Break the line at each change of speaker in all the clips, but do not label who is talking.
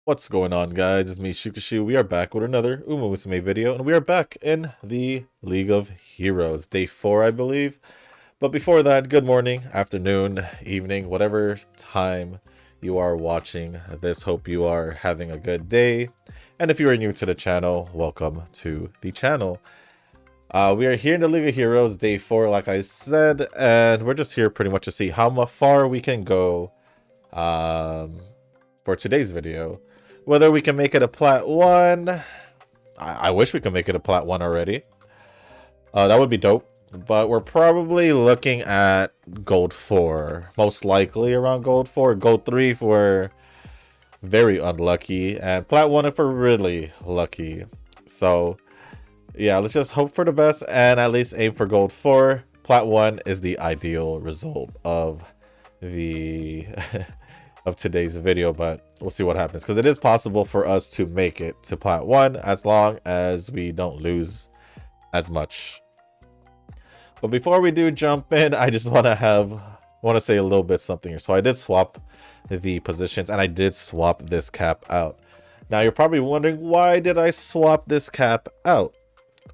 What's going on, guys? It's me, Shukashu. We are back with another Musume video, and we are back in the League of Heroes. Day 4, I believe. But before that, good morning, afternoon, evening, whatever time you are watching this. Hope you are having a good day. And if you are new to the channel, welcome to the channel. We are here in the League of Heroes, Day 4, like I said, and we're just here pretty much to see how far we can go for today's video. Whether we can make it a Plat 1, I wish we could make it a Plat 1 already. That would be dope. But we're probably looking at Gold 4. Most likely around Gold 4. Gold 3 if we're very unlucky. And Plat 1 if we're really lucky. So, yeah, let's just hope for the best and at least aim for Gold 4. Plat 1 is the ideal result of the... of today's video, but we'll see what happens, because it is possible for us to make it to Plat 1 as long as we don't lose as much. But before we do jump in, I just want to say a little bit something here. So I did swap the positions, and I did swap this cap out. Now you're probably wondering, why did I swap this cap out?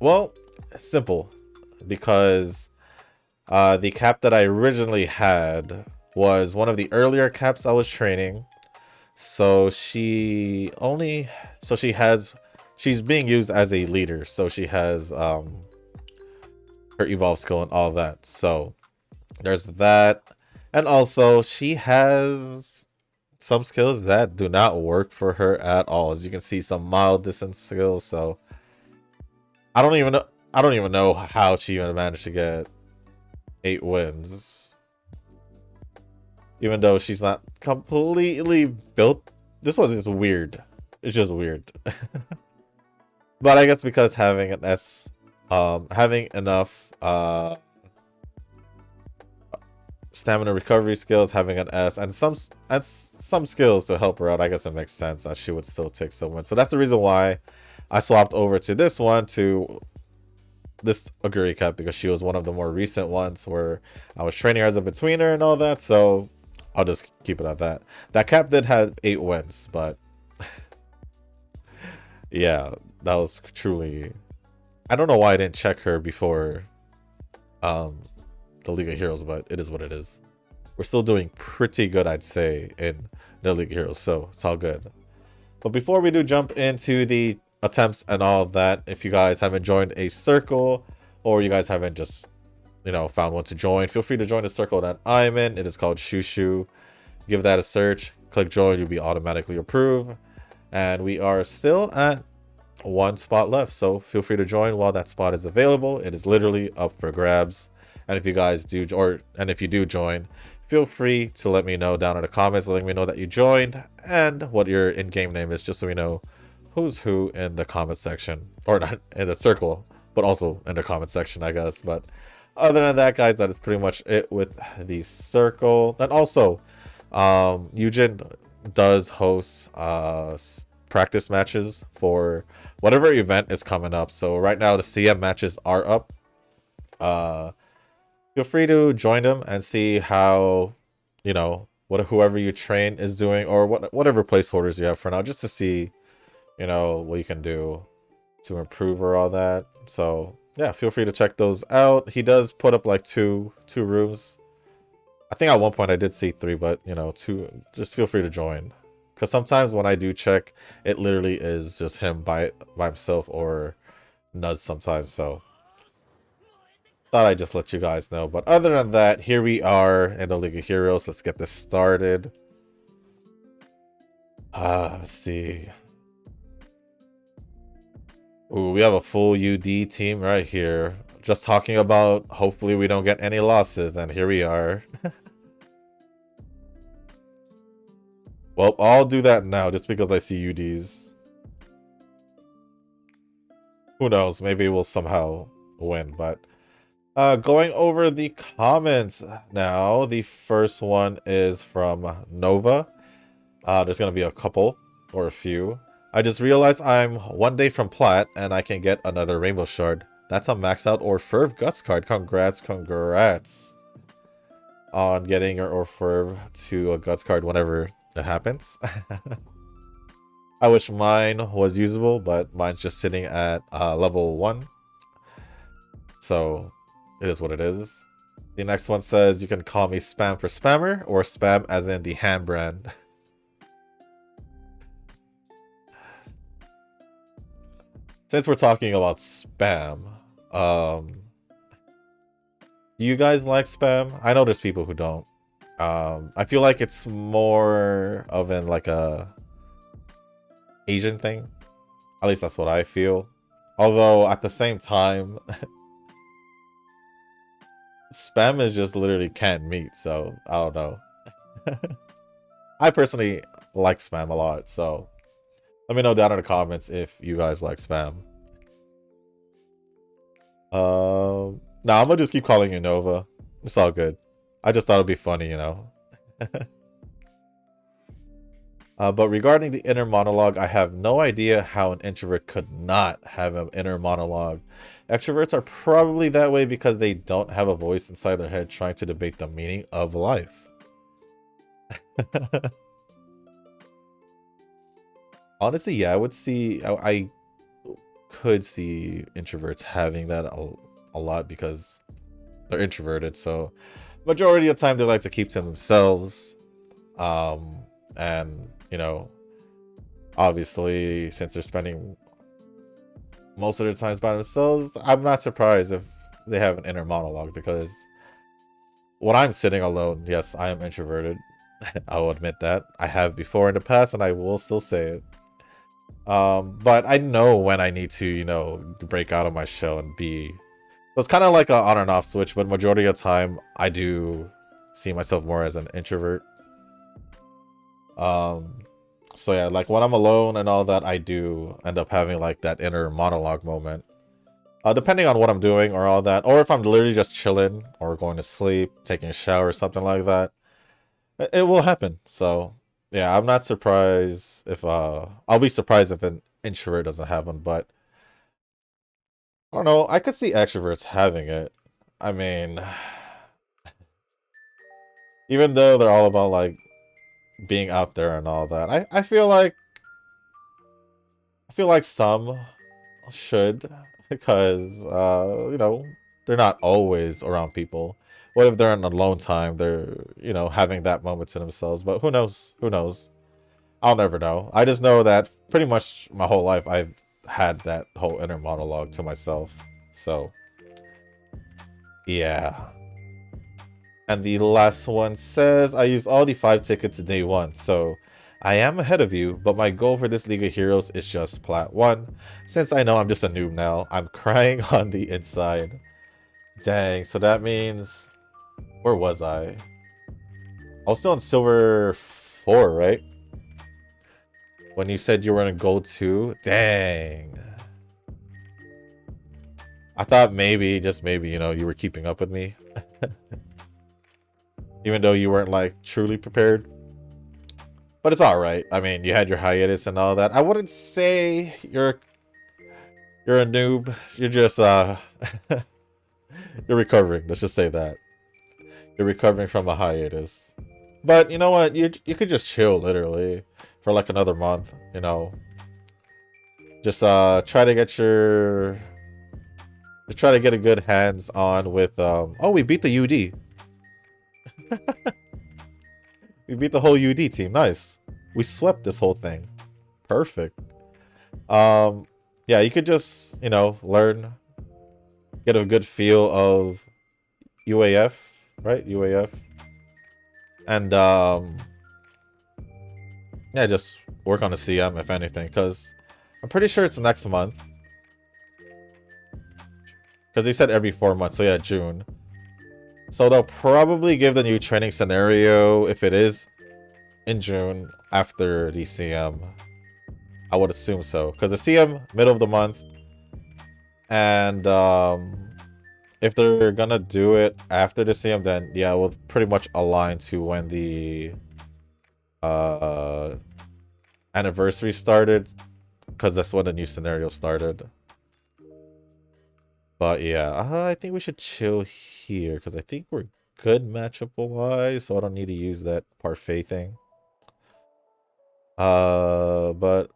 Well, simple, because the cap that I originally had was one of the earlier caps I was training. So she's being used as a leader. So she has her evolve skill and all that. So there's that. And also she has some skills that do not work for her at all. As you can see, some mild distance skills. So I don't even know how she even managed to get 8 wins. Even though she's not completely built. This was just weird. It's just weird. But I guess because having an S, having enough stamina recovery skills, having an S, and some skills to help her out, I guess it makes sense that she would still take some wins. So that's the reason why I swapped over to this one, to this Aguri cap, because she was one of the more recent ones where I was training her as a betweener and all that. So I'll just keep it at that. That cap did have 8 wins, but yeah, that was truly... I don't know why I didn't check her before the League of Heroes, but it is what it is. We're still doing pretty good, I'd say, in the League of Heroes, so it's all good. But before we do jump into the attempts and all of that, if you guys haven't joined a circle, or you guys haven't just found one to join, feel free to join the circle that I'm in. It is called Shushu. Give that a search, click join, you'll be automatically approved. And we are still at 1 spot left, so feel free to join while that spot is available. It is literally up for grabs. And if you guys do, if you do join, feel free to let me know down in the comments, letting me know that you joined and what your in-game name is, just so we know who's who in the comment section, or not in the circle, but also in the comment section, I guess. But other than that, guys, that is pretty much it with the circle. And also, Eugen does host practice matches for whatever event is coming up. So right now the CM matches are up. Feel free to join them and see how, whoever you train is doing, or whatever placeholders you have for now, just to see, what you can do to improve or all that. So yeah, feel free to check those out. He does put up like two rooms. I think at one point I did see 3, but 2. Just feel free to join, because sometimes when I do check, it literally is just him by himself, or Nuz sometimes. So thought I'd just let you guys know. But other than that, here we are in the League of Heroes. Let's get this started. Let's see. Ooh, we have a full UD team right here. Just talking about hopefully we don't get any losses, and here we are. Well, I'll do that now just because I see UDs. Who knows? Maybe we'll somehow win. But going over the comments now. The first one is from Nova. There's going to be a couple or a few. I just realized I'm 1 day from Plat and I can get another Rainbow Shard. That's a maxed out Orfurv Guts card. Congrats on getting your Orfurv to a Guts card whenever it happens. I wish mine was usable, but mine's just sitting at level 1. So it is what it is. The next one says you can call me Spam for Spammer, or Spam as in the hand brand. Since we're talking about spam, do you guys like spam? I know there's people who don't. I feel like it's more of an like a Asian thing. At least that's what I feel. Although at the same time, spam is just literally canned meat, so I don't know. I personally like spam a lot, so let me know down in the comments if you guys like spam. Nah, I'm gonna just keep calling you Nova. It's all good. I just thought it'd be funny, you know. But regarding the inner monologue, I have no idea how an introvert could not have an inner monologue. Extroverts are probably that way because they don't have a voice inside their head trying to debate the meaning of life. Honestly, yeah, I could see introverts having that a lot because they're introverted. So majority of the time they like to keep to themselves. And you know, obviously since they're spending most of their times by themselves, I'm not surprised if they have an inner monologue, because when I'm sitting alone, yes, I am introverted. I will admit that. I have before in the past, and I will still say it. But I know when I need to, you know, break out of my shell and be... So it's kind of like an on and off switch, but majority of the time, I do see myself more as an introvert. So yeah, like when I'm alone and all that, I do end up having like that inner monologue moment. Depending on what I'm doing or all that, or if I'm literally just chilling or going to sleep, taking a shower or something like that, it will happen. So yeah, I'm not surprised if I'll be surprised if an introvert doesn't have one, but I don't know, I could see extroverts having it. I mean, even though they're all about like being out there and all that, I feel like some should, because you know, they're not always around people. What if they're in alone time, they're, you know, having that moment to themselves? But who knows? Who knows? I'll never know. I just know that pretty much my whole life I've had that whole inner monologue to myself. So yeah. And the last one says, I used all the 5 tickets day 1, so I am ahead of you, but my goal for this League of Heroes is just Plat 1. Since I know I'm just a noob now, I'm crying on the inside. Dang, so that means... Where was I? I was still in Silver 4, right? When you said you were in Gold 2? Dang. I thought maybe, just maybe, you know, you were keeping up with me. Even though you weren't, like, truly prepared. But it's alright. I mean, you had your hiatus and all that. I wouldn't say you're a noob. You're just, you're recovering. Let's just say that. You're recovering from a hiatus. But, you know what? You could just chill, literally, for, like, another month, you know. Just, try to get your... Just try to get a good hands on with, Oh, we beat the UD. We beat the whole UD team. Nice. We swept this whole thing. Perfect. Yeah, you could just, you know, learn, get a good feel of UAF, right? UAF. And yeah, just work on the CM if anything, because I'm pretty sure it's next month. Because they said every 4 months, so yeah, June. So they'll probably give the new training scenario, if it is in June, after the CM. I would assume so, because the CM, middle of the month. And if they're gonna do it after the CM, then yeah, it will pretty much align to when the anniversary started, because that's when the new scenario started. But yeah, I think we should chill here because I think we're good matchup wise, so I don't need to use that parfait thing. But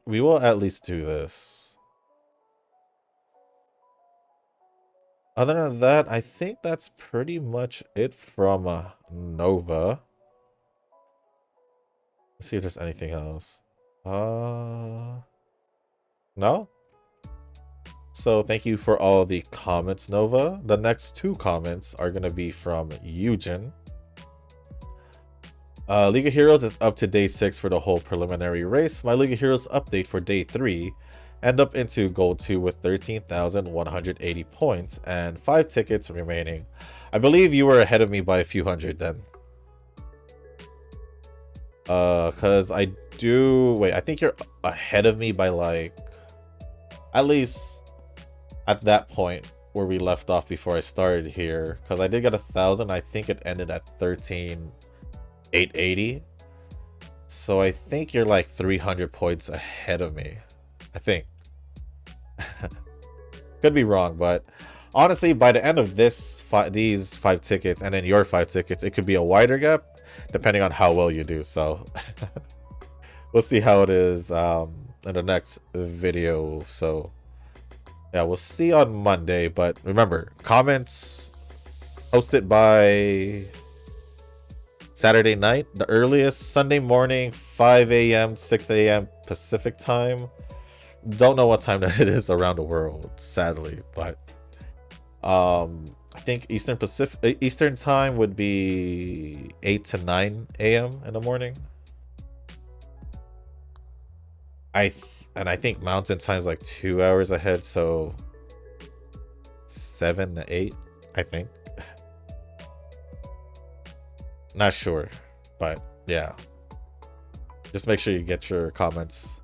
we will at least do this. Other than that, I think that's pretty much it from Nova. Let's see if there's anything else. No? So thank you for all the comments, Nova. The next two comments are going to be from Eugen. League of Heroes is up to day 6 for the whole preliminary race. My League of Heroes update for day 3 end up into Gold 2 with 13,180 points and 5 tickets remaining. I believe you were ahead of me by a few hundred then. Because I do... Wait, I think you're ahead of me by like... At least at that point where we left off before I started here. Because I did get 1,000. I think it ended at 13,880. So I think you're like 300 points ahead of me. I think. Could be wrong, but honestly, by the end of these 5 tickets and then your 5 tickets, it could be a wider gap depending on how well you do. So we'll see how it is in the next video. So yeah, we'll see on Monday. But remember, comments posted by Saturday night, the earliest Sunday morning, 5 a.m., 6 a.m. Pacific time. Don't know what time that it is around the world, sadly, but I think Eastern time would be 8 to 9 a.m. in the morning. I think Mountain time's like 2 hours ahead, so 7 to 8, I think. Not sure, but yeah. Just make sure you get your comments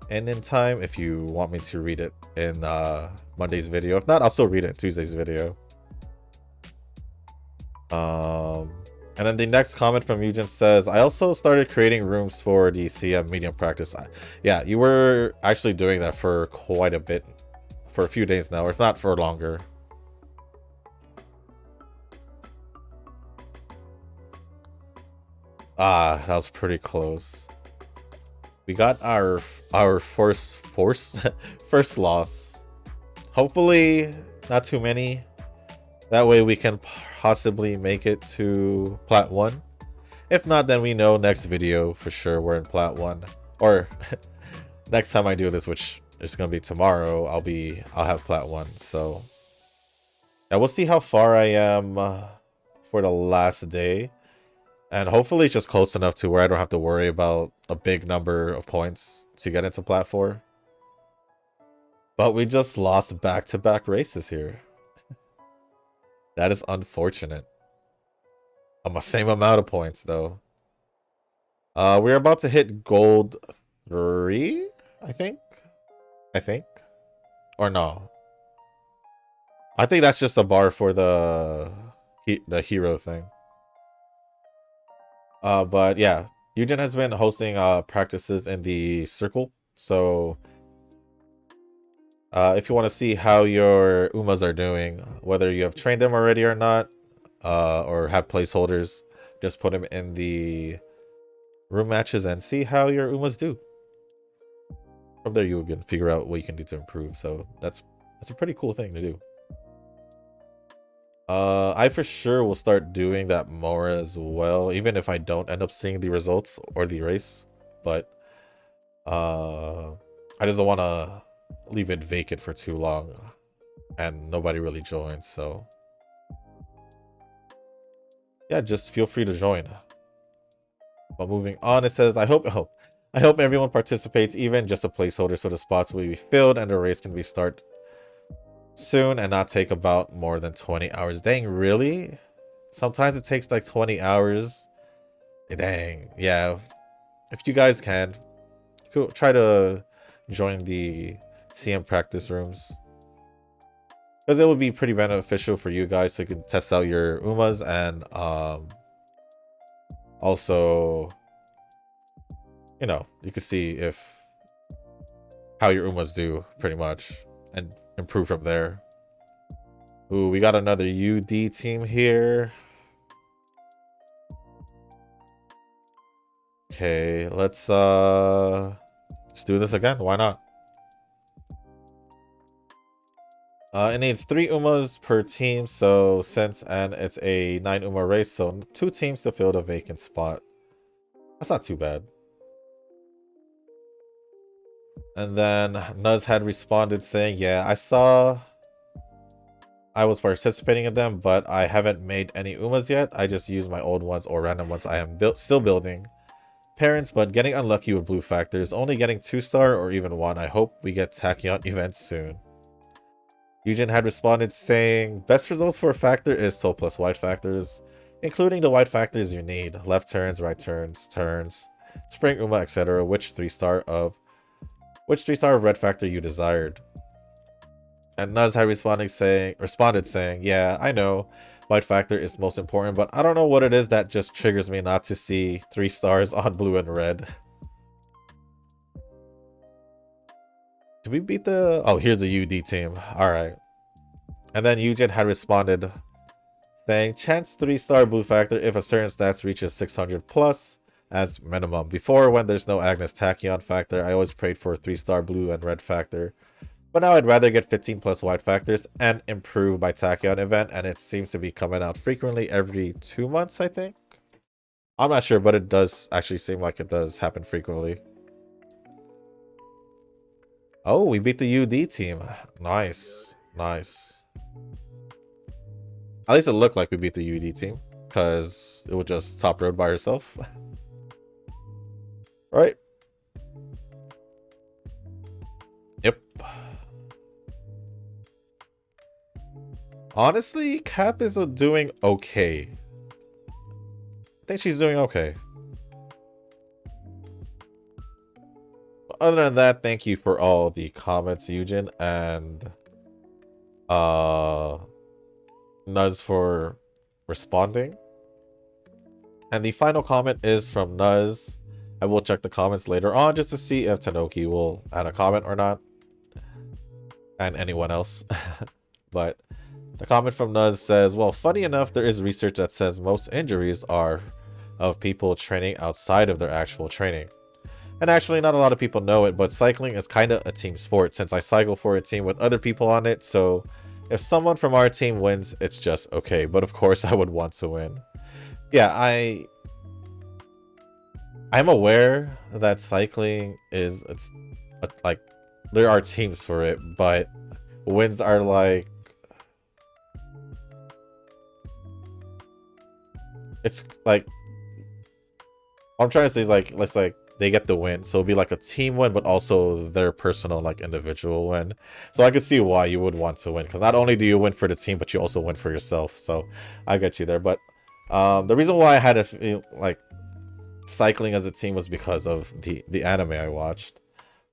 in time if you want me to read it in Monday's video. If not, I'll still read it in Tuesday's video. And then the next comment from Eugen says, I also started creating rooms for the CM medium practice. Yeah, you were actually doing that for quite a bit, for a few days now, or if not for longer. Ah, that was pretty close. We got our first loss. Hopefully not too many. That way we can possibly make it to Plat 1. If not, then we know next video for sure we're in Plat 1. Or next time I do this, which is gonna be tomorrow, I'll have Plat 1. So yeah, we'll see how far I am for the last day. And hopefully it's just close enough to where I don't have to worry about a big number of points to get into Plat 4. But we just lost back-to-back races here. That is unfortunate. Same amount of points, though. We're about to hit Gold 3, I think? Or no. I think that's just a bar for the hero thing. But yeah, Eugen has been hosting practices in the circle. So if you want to see how your Umas are doing, whether you have trained them already or not, or have placeholders, just put them in the room matches and see how your Umas do. From there, you can figure out what you can do to improve. So that's a pretty cool thing to do. I for sure will start doing that more as well, even if I don't end up seeing the results or the race. But I just don't want to leave it vacant for too long and nobody really joins. So yeah, just feel free to join. But moving on, it says, I hope everyone participates, even just a placeholder, so the spots will be filled and the race can be started soon and not take about more than 20 hours. Dang, really? Sometimes it takes like 20 hours. Dang, yeah. If you guys can, try to join the CM practice rooms, because it would be pretty beneficial for you guys so you can test out your Umas and also, you know, you can see how your Umas do pretty much and improve from there. Ooh, we got another UD team here. Okay, let's do this again. Why not? It needs 3 Umas per team, so and it's a 9 Uma race, so 2 teams to fill the vacant spot. That's not too bad. And then Nuz had responded saying, yeah, I saw I was participating in them, but I haven't made any Umas yet. I just use my old ones or random ones I am still building. Parents, but getting unlucky with blue factors, only getting 2-star or even 1. I hope we get Tachyon events soon. Eugen had responded saying, best results for a factor is 12 plus white factors, including the white factors you need. Left turns, right turns, spring Uma, etc. Which 3-star of red factor you desired. And Nuz had responded saying, yeah, I know white factor is most important, but I don't know what it is that just triggers me not to see 3 stars on blue and red. Did we beat the... Oh, here's a UD team. Alright. And then Eugen had responded saying, chance 3-star blue factor if a certain stats reaches 600 plus as minimum. Before, when there's no Agnes Tachyon factor, I always prayed for 3-star blue and red factor. But now I'd rather get 15 plus white factors and improve by Tachyon event, and it seems to be coming out frequently every 2 months, I think. I'm not sure, but it does actually seem like it does happen frequently. Oh, we beat the UD team. Nice. Nice. At least it looked like we beat the UD team, because it was just top road by herself. Right. Yep. Honestly, Cap is doing okay. I think she's doing okay. But other than that, thank you for all the comments, Eugen, and Nuz for responding. And the final comment is from Nuz. I will check the comments later on just to see if Tanoki will add a comment or not. And anyone else. But the comment from Nuz says, well, funny enough, there is research that says most injuries are of people training outside of their actual training. And actually, not a lot of people know it, but cycling is kind of a team sport since I cycle for a team with other people on it. So if someone from our team wins, it's just okay. But of course, I would want to win. Yeah, I'm aware that cycling is, it's like, there are teams for it, but wins are like, it's like, what I'm trying to say is like, let's like, they get the win, so it'll be like a team win, but also their personal, like, individual win. So I can see why you would want to win, because not only do you win for the team, but you also win for yourself. So I get you there. But the reason why I had a like cycling as a team was because of the anime I watched.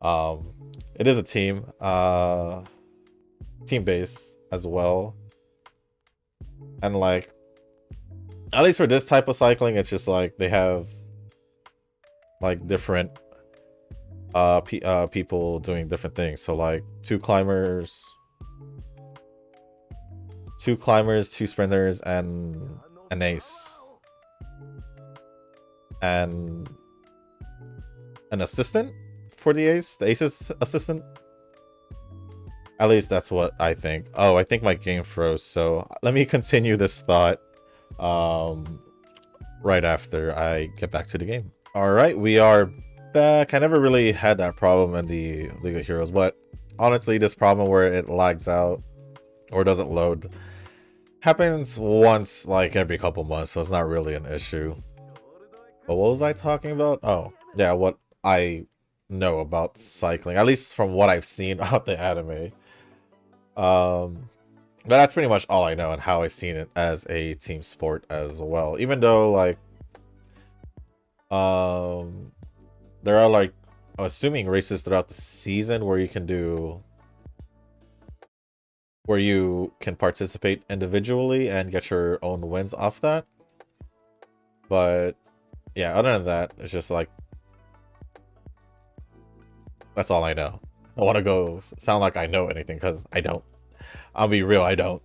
It is a team base as well, and like, at least for this type of cycling, it's just like they have like different people doing different things. So like two climbers, 2 sprinters, and an ace, and an assistant for the ace. The ace's assistant. At least that's what I think. Oh, I think my game froze, so let me continue this thought right after I get back to the game. Alright, we are back. I never really had that problem in the League of Heroes, but honestly, this problem where it lags out or doesn't load happens once like every couple months, so it's not really an issue. But what was I talking about? Oh, yeah, what I know about cycling, at least from what I've seen of the anime. But that's pretty much all I know and how I've seen it as a team sport as well. Even though, like, there are, like, I'm assuming races throughout the season where you can participate individually and get your own wins off that. But yeah, other than that, it's just like, that's all I know. I want to go sound like I know anything, because I don't. I'll be real, I don't.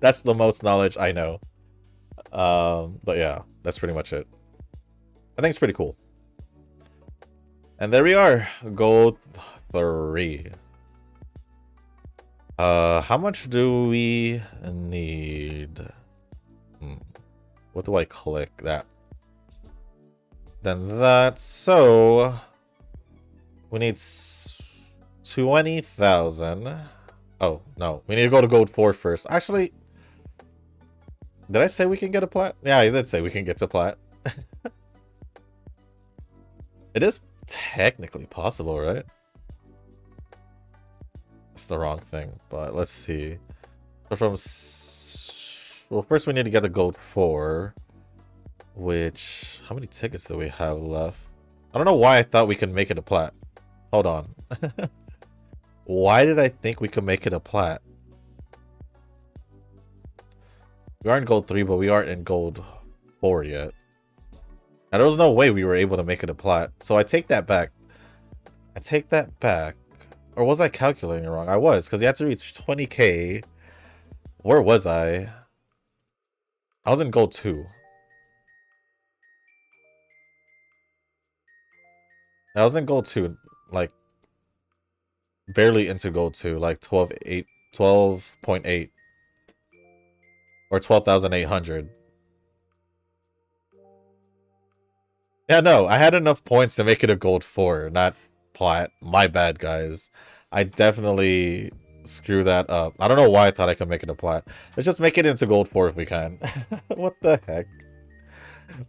That's the most knowledge I know. But yeah, that's pretty much it. I think it's pretty cool. And there we are. Gold 3. How much do we need? What do I click? That. Then that. So we need 20,000. Oh, no. We need to go to gold 4 first. Actually, did I say we can get a plat? Yeah, I did say we can get to plat. It is technically possible, right? It's the wrong thing, but let's see. So from... Well, first we need to get the gold 4. Which... How many tickets do we have left? I don't know why I thought we could make it a plat. Hold on. Why did I think we could make it a plat? We are in gold 3, but we aren't in gold 4 yet. And there was no way we were able to make it a plat. So I take that back. I take that back. Or was I calculating wrong? I was, because you had to reach 20k. Where was I? I was in gold 2. I was in gold 2, like, barely into gold 2, like 12.8. Or 12,800. Yeah, no, I had enough points to make it a gold 4, not plat. My bad, guys. I definitely screwed that up. I don't know why I thought I could make it a plat. Let's just make it into gold 4 if we can. What the heck?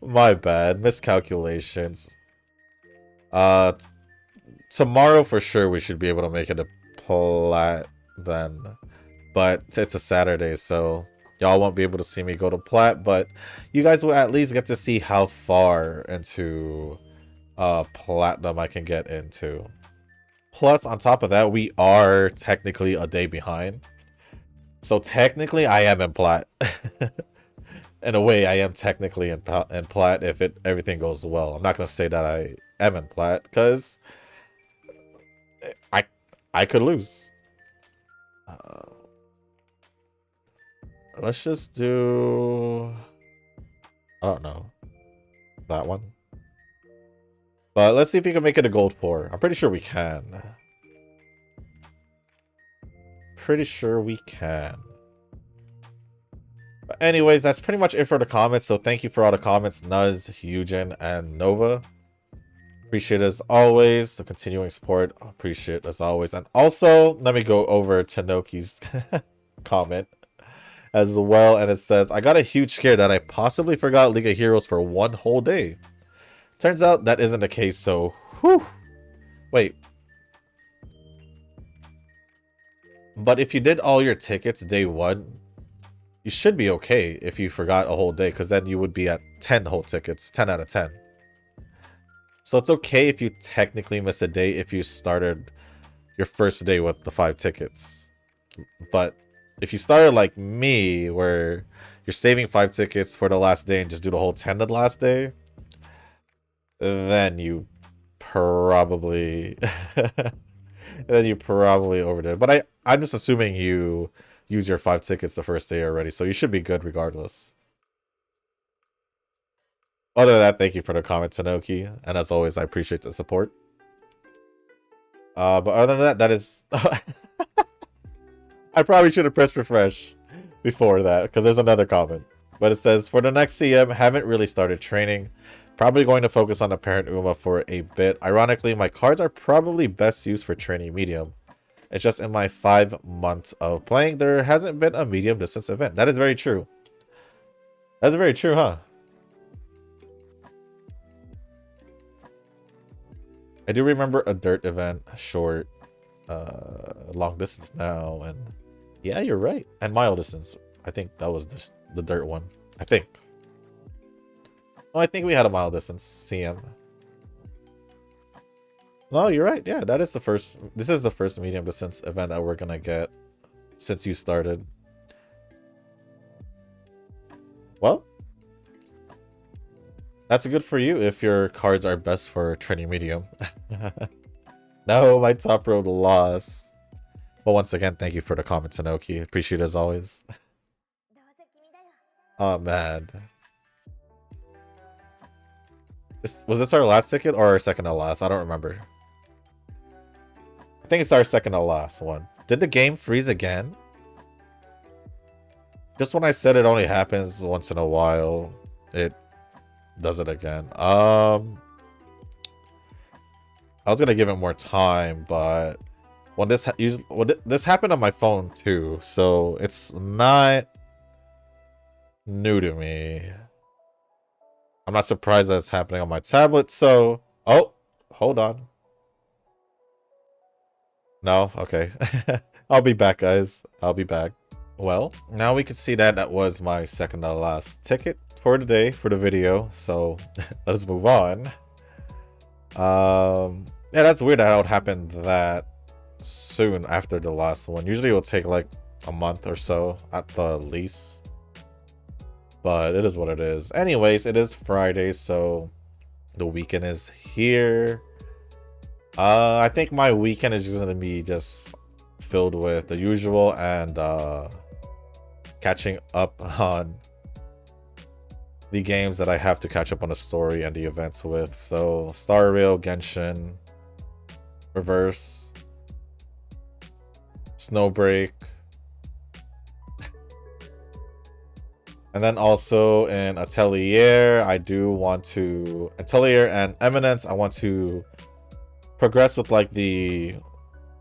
My bad. Miscalculations. Tomorrow for sure we should be able to make it a plat then. But it's a Saturday, so y'all won't be able to see me go to plat, but you guys will at least get to see how far into platinum I can get into. Plus, on top of that, we are technically a day behind. So technically, I am in plat. In a way, I am technically in plat if everything goes well. I'm not going to say that I am in plat, because I could lose. Let's just do... I don't know. That one. But let's see if we can make it a gold 4. I'm pretty sure we can. Pretty sure we can. But anyways, that's pretty much it for the comments. So thank you for all the comments, Nuz, Eugen, and Nova. Appreciate it as always. The continuing support. Appreciate it as always. And also, let me go over Tanoki's comment as well. And it says, I got a huge scare that I possibly forgot League of Heroes for one whole day. Turns out that isn't the case, so whew. Wait. But if you did all your tickets day 1, you should be okay if you forgot a whole day, because then you would be at 10 whole tickets, 10 out of 10. So it's okay if you technically miss a day if you started your first day with the 5 tickets. But if you started like me, where you're saving 5 tickets for the last day and just do the whole 10 of the last day, then you probably overdid. But I'm just assuming you use your 5 tickets the first day already, so you should be good regardless. Other than that, thank you for the comment, Tanoki, and as always, I appreciate the support. But other than that, that is... I probably should have pressed refresh before that, because there's another comment. But it says, for the next CM, haven't really started training. Probably going to focus on Apparent Uma for a bit. Ironically, my cards are probably best used for training medium. It's just in my 5 months of playing, there hasn't been a medium distance event. That is very true. That's very true, huh? I do remember a dirt event, short, long distance now, and yeah, you're right. And mile distance. I think that was just the dirt one. I think. Oh, I think we had a mile distance CM. No, you're right. Yeah, that is the first. This is the first medium distance event that we're gonna get since you started. Well, that's good for you if your cards are best for training medium. No, my top road lost. But once again, thank you for the comment, Tanoki. Appreciate it as always. Oh man. Was this our last ticket or our second to last? I don't remember. I think it's our second to last one. Did the game freeze again? Just when I said it only happens once in a while, it does it again. I was gonna give it more time, but when this happened on my phone too, so it's not new to me. I'm not surprised that it's happening on my tablet. So, oh, hold on. No, okay. I'll be back, guys. I'll be back. Well, now we can see that that was my second to last ticket for today for the video. So let's move on. Yeah, that's weird that it would happen that soon after the last one. Usually it will take like a month or so at the least. But it is what it is. Anyways, it is Friday, so the weekend is here. I think my weekend is just gonna be just filled with the usual and catching up on the games that I have to catch up on the story and the events with. So Star Rail, Genshin, Reverse, Snowbreak, and then also in Atelier, I do want to Atelier and Eminence. I want to progress with like the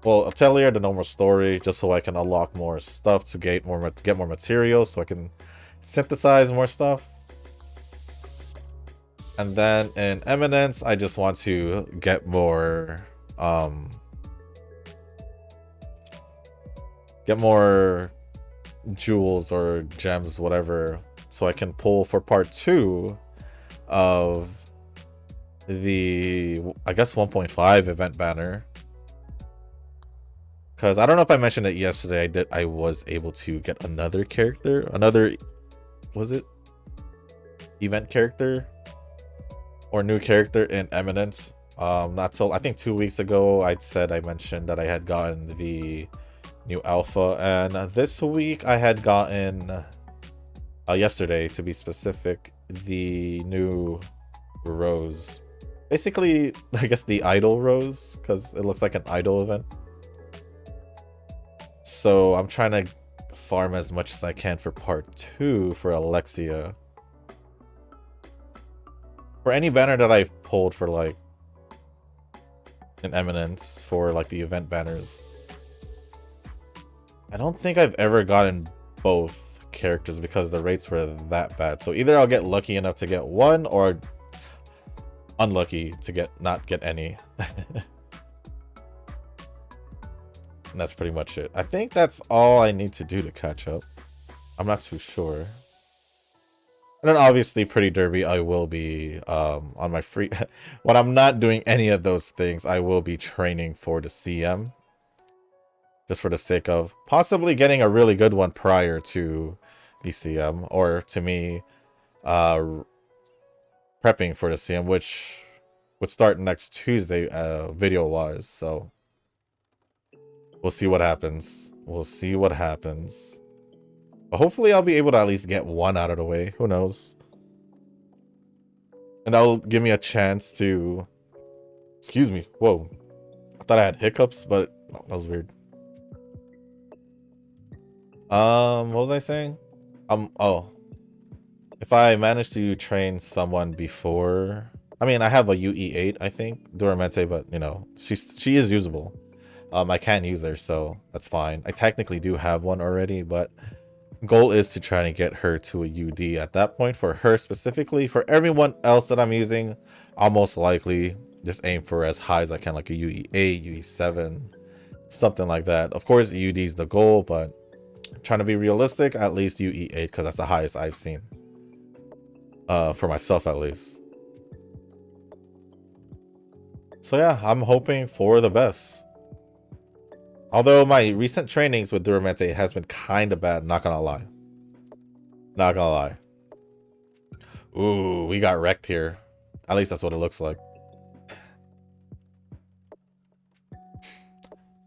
Atelier, the normal story, just so I can unlock more stuff to get more materials, so I can synthesize more stuff. And then in Eminence, I just want to get more jewels or gems, whatever, so I can pull for part 2 of the, I guess, 1.5 event banner. Because I don't know if I mentioned it yesterday, I was able to get another character, was it event character or new character in Eminence. Not so, I think 2 weeks ago I mentioned that I had gotten the new alpha, and this week I had gotten yesterday, to be specific, the new rose. Basically, I guess the idol rose, because it looks like an idol event. So I'm trying to farm as much as I can for part 2 for Alexia. For any banner that I pulled for like an Eminence for like the event banners, I don't think I've ever gotten both characters because the rates were that bad. So either I'll get lucky enough to get one or unlucky to not get any. And that's pretty much it. I think that's all I need to do to catch up. I'm not too sure. And then obviously Pretty Derby, I will be on my free when I'm not doing any of those things, I will be training for the CM. Just for the sake of possibly getting a really good one prior to the CM, or to me prepping for the CM, which would start next Tuesday video wise. So we'll see what happens. We'll see what happens. But hopefully I'll be able to at least get one out of the way. Who knows? And that'll give me a chance to... Excuse me. Whoa. I thought I had hiccups, but that was weird. What was I saying? Oh. If I manage to train someone before... I mean, I have a UE8, I think. Duramente, but, you know, she is usable. I can't use her, so that's fine. I technically do have one already, but goal is to try to get her to a UD at that point. For her specifically, for everyone else that I'm using, I'll most likely just aim for as high as I can, like a UE8, UE7, something like that. Of course, UD is the goal, but trying to be realistic, at least UE8, because that's the highest I've seen. For myself, at least. So yeah, I'm hoping for the best. Although my recent trainings with Duramente has been kind of bad, not gonna lie. Not gonna lie. Ooh, we got wrecked here. At least that's what it looks like.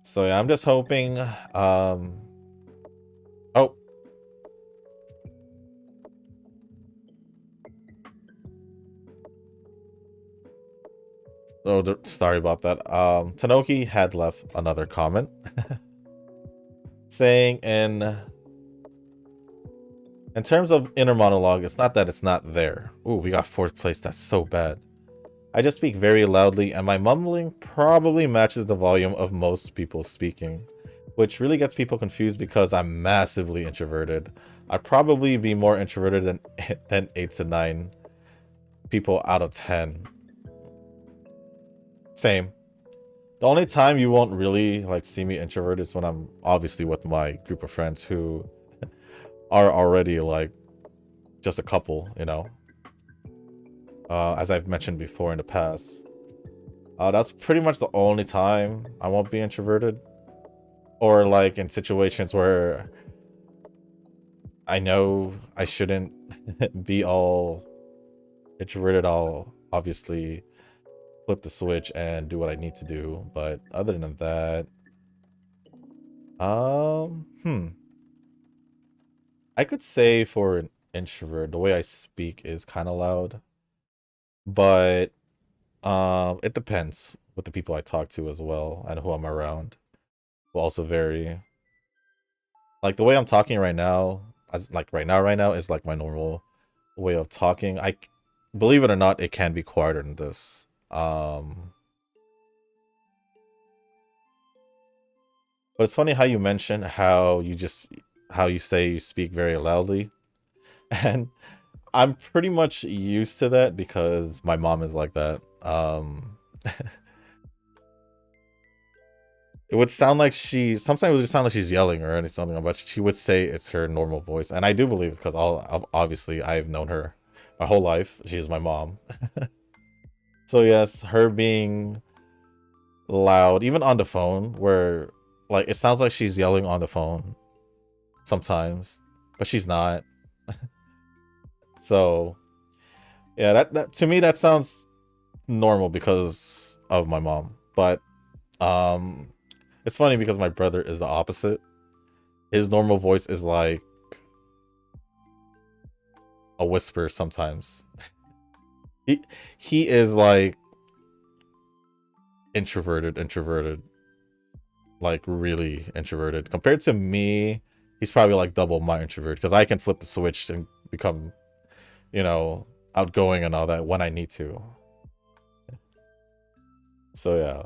So yeah, I'm just hoping. Oh. Oh, sorry about that. Tanoki had left another comment saying in terms of inner monologue, it's not that it's not there. Ooh, we got 4th place. That's so bad. I just speak very loudly, and my mumbling probably matches the volume of most people speaking, which really gets people confused because I'm massively introverted. I'd probably be more introverted than 8 to 9 people out of 10. Same. The only time you won't really like see me introverted is when I'm obviously with my group of friends who are already like just a couple, you know. As I've mentioned before in the past. That's pretty much the only time I won't be introverted. Or like in situations where I know I shouldn't be all introverted, I'll obviously flip the switch and do what I need to do. But other than that, I could say for an introvert, the way I speak is kind of loud, but it depends with the people I talk to as well and who I'm around will also vary. Like the way I'm talking right now, as like right now is like my normal way of talking. I believe it or not, it can be quieter than this. But it's funny how you mention how you say you speak very loudly. And I'm pretty much used to that because my mom is like that. It would sound like sometimes it would sound like she's yelling or something, but she would say it's her normal voice. And I do believe it because obviously I've known her my whole life. She is my mom. So yes, her being loud, even on the phone, where like it sounds like she's yelling on the phone sometimes, but she's not. So yeah, that to me that sounds normal because of my mom. But it's funny because my brother is the opposite. His normal voice is like a whisper sometimes. he is like introverted, like really introverted. Compared to me, he's probably like double my introvert because I can flip the switch and become, you know, outgoing and all that when I need to. So yeah.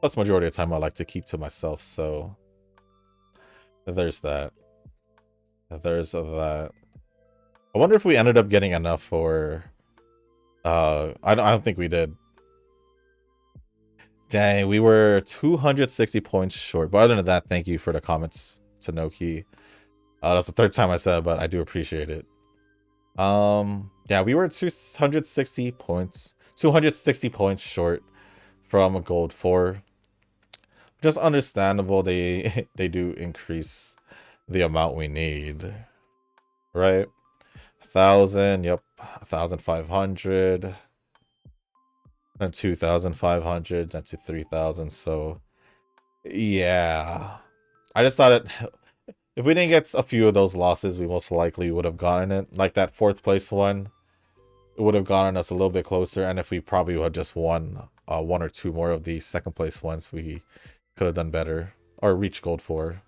Plus, majority of the time I like to keep to myself. So there's that. There's that. I wonder if we ended up getting enough for. I don't think we did. Dang, we were 260 points short. But other than that, thank you for the comments, Tanoki. That's the 3rd time I said, but I do appreciate it. Yeah, we were 260 points short from a gold 4. Just understandable. They do increase the amount we need, right? 1,000, yep, 1,500. And 2,500, that's to 3,000. So yeah, I just thought it. If we didn't get a few of those losses, we most likely would have gotten it. Like that 4th place one, it would have gotten us a little bit closer. And if we probably would have just won 1 or 2 more of the 2nd place ones, we could have done better or reached gold 4.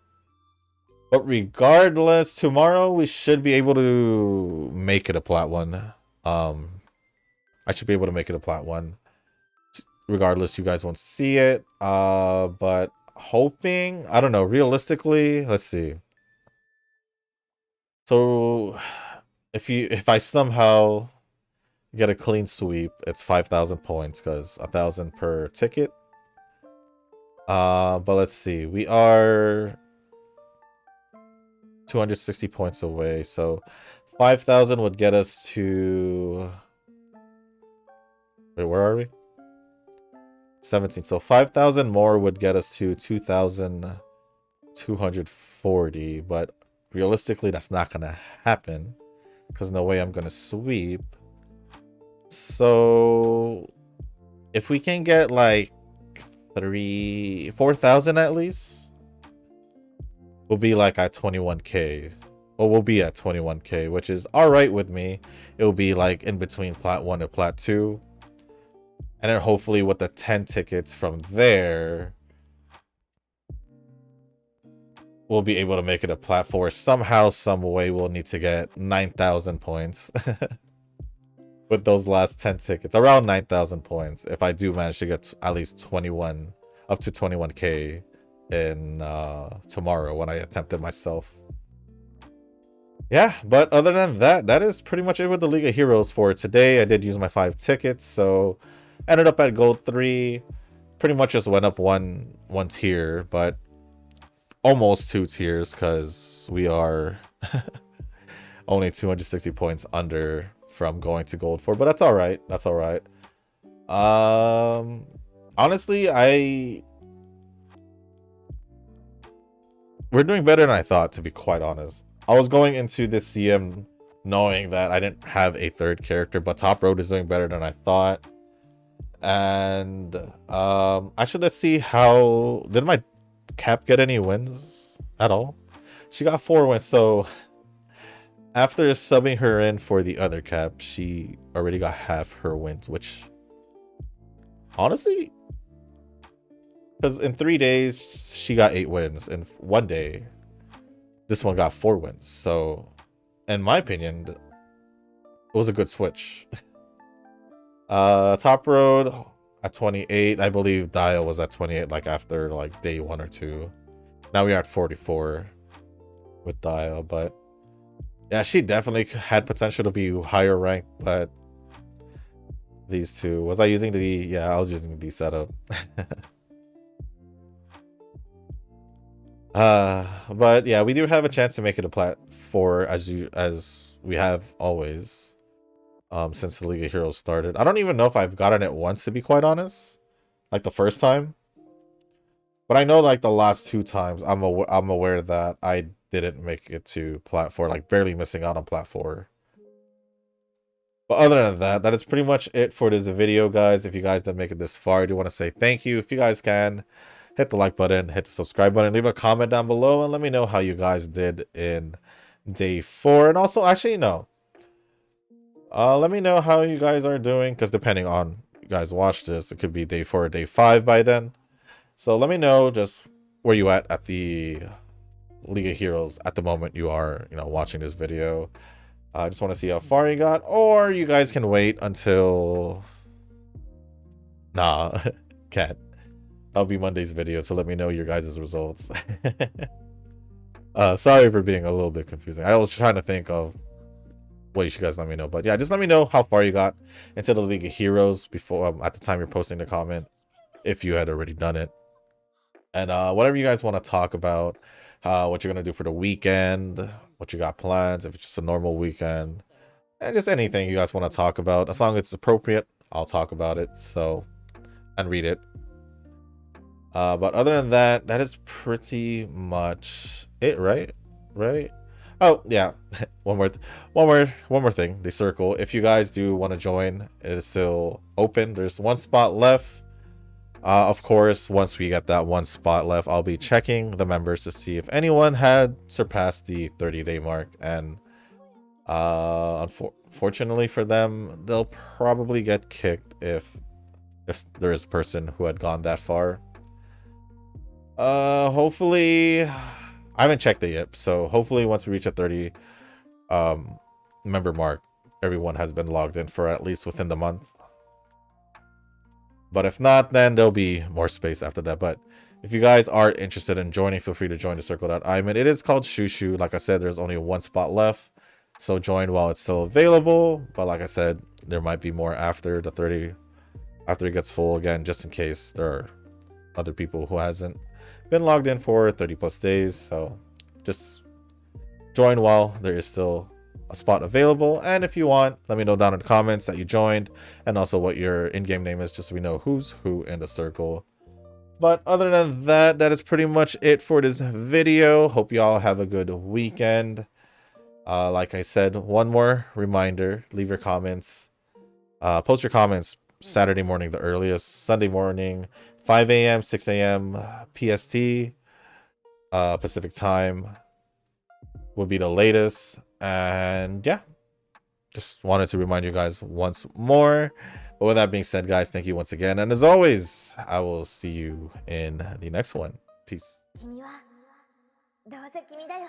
But regardless, tomorrow we should be able to make it a plat 1. I should be able to make it a plat 1. Regardless, you guys won't see it. But hoping, I don't know, realistically, let's see. So if I somehow get a clean sweep, it's 5,000 points because 1,000 per ticket. But let's see, we are 260 points away, so 5,000 would get us to. Wait, where are we? 17. So 5,000 more would get us to 2,240. But realistically, that's not going to happen because no way I'm going to sweep. So if we can get like 4,000 at least, we'll be like at 21k. Well, we'll be at 21k, which is all right with me. It'll be like in between plat 1 and plat 2. And then hopefully with the 10 tickets from there, we'll be able to make it a platform. Somehow, some way, we'll need to get 9,000 points with those last 10 tickets. Around 9,000 points. If I do manage to get at least 21, up to 21k in tomorrow when I attempt it myself. Yeah, but other than that, that is pretty much it with the League of Heroes for today. I did use my 5 tickets, so ended up at gold 3. Pretty much just went up one tier, but almost 2 tiers because we are only 260 points under from going to gold 4, but that's all right. That's all right. Honestly, we're doing better than I thought, to be quite honest. I was going into this CM knowing that I didn't have a third character, but Top Road is doing better than I thought. And actually, let's see how did my Cap get any wins at all? She got 4 wins, so after subbing her in for the other Cap, she already got half her wins, which honestly, because in 3 days she got 8 wins, in 1 day this one got 4 wins. So in my opinion, it was a good switch. Top Road at 28. I believe Dio was at 28 like after like day 1 or 2. Now we are at 44 with Dio, but yeah, she definitely had potential to be higher ranked, but these two, was I using the, yeah, I was using the setup. But yeah, we do have a chance to make it a plat 4 as we have always since the League of Heroes started. I don't even know if I've gotten it once, to be quite honest, like the first time, but I know like the last 2 times I'm aware that I didn't make it to plat 4, like barely missing out on plat 4. But other than that, that is pretty much it for this video, guys. If you guys didn't make it this far, I do want to say thank you. If you guys can, hit the like button, hit the subscribe button, leave a comment down below, and let me know how you guys did in day 4. And also, actually, no. Let me know how you guys are doing, because depending on you guys watch this, it could be day 4 or day 5 by then. So let me know just where you at the League of Heroes at the moment you are, watching this video. I just want to see how far you got, or you guys can wait until... Nah, can't. That'll be Monday's video, so let me know your guys' results. Sorry for being a little bit confusing. I was trying to think of ways you guys let me know, but yeah, just let me know how far you got into the League of Heroes before at the time you're posting the comment, if you had already done it. And whatever you guys want to talk about, what you're gonna do for the weekend, what you got plans, if it's just a normal weekend, and just anything you guys want to talk about, as long as it's appropriate, I'll talk about it. So, and read it. But other than that, that is pretty much it, right? Oh yeah, one more thing. The circle, if you guys do want to join, it is still open. There's 1 spot left. Of course, once we get that 1 spot left, I'll be checking the members to see if anyone had surpassed the 30-day mark, and unfortunately for them, they'll probably get kicked if there is a person who had gone that far. Hopefully, I haven't checked it yet, so hopefully once we reach a 30 member mark, everyone has been logged in for at least within the month. But if not, then there'll be more space after that. But if you guys are interested in joining, feel free to join the circle that I'm in. It is called Shushu. Like I said, there's only 1 spot left, so join while it's still available. But like I said, there might be more after the 30, after it gets full again, just in case there are other people who hasn't been logged in for 30+ days. So just join while there is still a spot available, and if you want, let me know down in the comments that you joined, and also what your in-game name is, just so we know who's who in the circle. But other than that, that is pretty much it for this video. Hope y'all have a good weekend. Like I said, one more reminder, leave your comments, post your comments Saturday morning the earliest, Sunday morning 5 a.m 6 a.m PST, Pacific time would be the latest. And yeah, just wanted to remind you guys once more But with that being said, guys, thank you once again. And as always, I will see you in the next one. Peace.
君はどうせ君だよ。